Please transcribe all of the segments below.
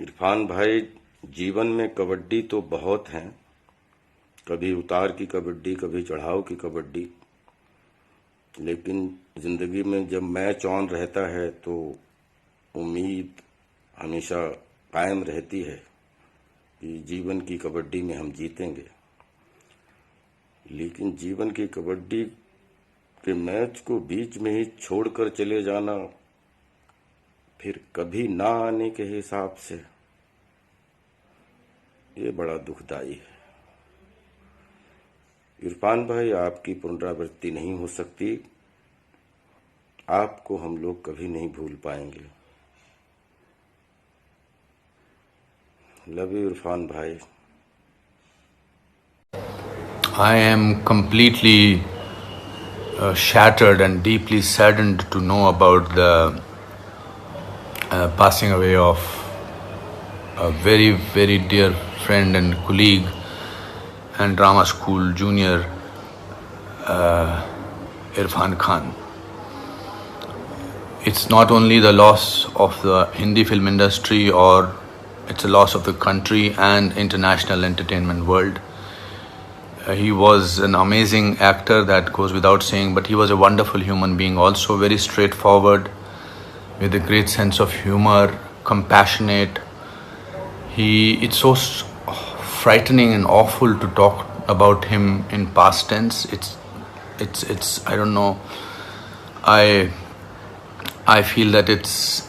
इरफान भाई, जीवन में कबड्डी तो बहुत हैं। कभी उतार की कबड्डी, कभी चढ़ाव की कबड्डी। लेकिन जिंदगी में जब मैच ऑन रहता है तो उम्मीद हमेशा कायम रहती है कि जीवन की कबड्डी में हम जीतेंगे। लेकिन जीवन की कबड्डी के मैच को बीच में ही छोड़कर चले जाना, फिर कभी ना आने के हिसाब से, ये बड़ा दुखदाई है। इरफान भाई, आपकी पुनरावृत्ति नहीं हो सकती। आपको हम लोग कभी नहीं भूल पाएंगे। लव यू इरफान भाई। I am completely shattered and deeply saddened to know about the passing away of a very, very dear friend and colleague and drama school junior, Irfan Khan. It's not only the loss of the Hindi film industry, or it's a loss of the country and international entertainment world. He was an amazing actor, that goes without saying, but he was a wonderful human being also, very straightforward, with a great sense of humor, compassionate. It's so frightening and awful to talk about him in past tense. It's I don't know. I feel that it's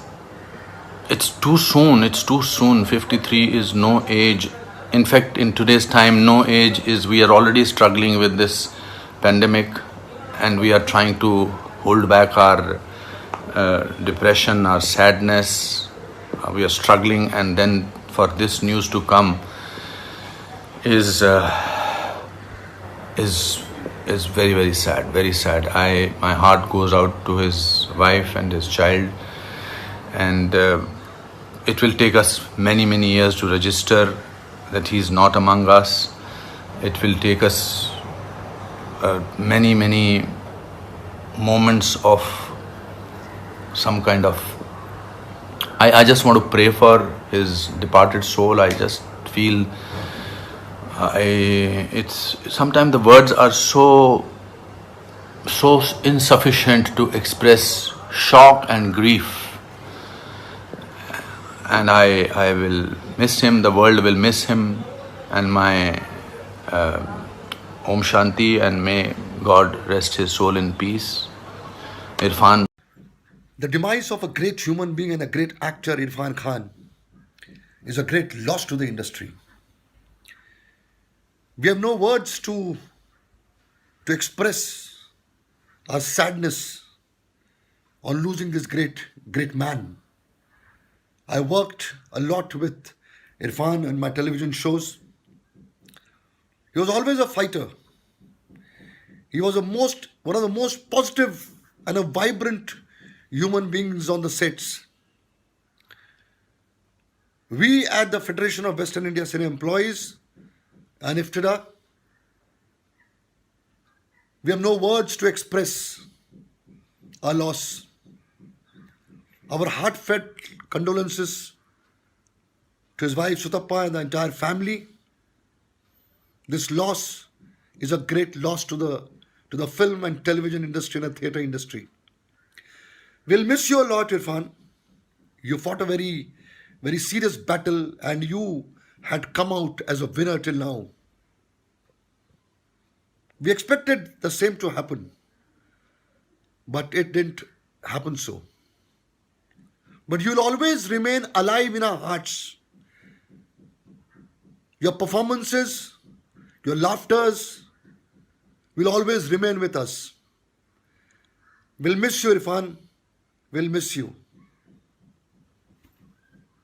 too soon. It's too soon. 53 is no age. In fact, in today's time, no age is. We are already struggling with this pandemic, and we are trying to hold back our depression, our sadness. We are struggling, and then for this news to come is very, very sad. Very sad. My heart goes out to his wife and his child, and it will take us many, many years to register that he is not among us. It will take us many, many moments of some kind of. I just want to pray for his departed soul. I just feel it's sometimes the words are so insufficient to express shock and grief. And I will miss him, the world will miss him, and my Om Shanti, and may God rest his soul in peace. Irfan. The demise of a great human being and a great actor, Irfan Khan, is a great loss to the industry. We have no words to express our sadness on losing this great man. I worked a lot with Irfan on my television shows. He was always a fighter. He was one of the most positive and a vibrant human beings on the sets. We at the Federation of Western India Cinema Employees and IFTDA, we have no words to express our loss. Our heartfelt condolences to his wife Sutappa and the entire family. This loss is a great loss to the film and television industry and the theatre industry. We'll miss you a lot, Irfan. You fought a very, very serious battle, and you had come out as a winner till now. We expected the same to happen, but it didn't happen so. But you'll always remain alive in our hearts. Your performances, your laughters will always remain with us. We'll miss you, Irfan. We'll miss you.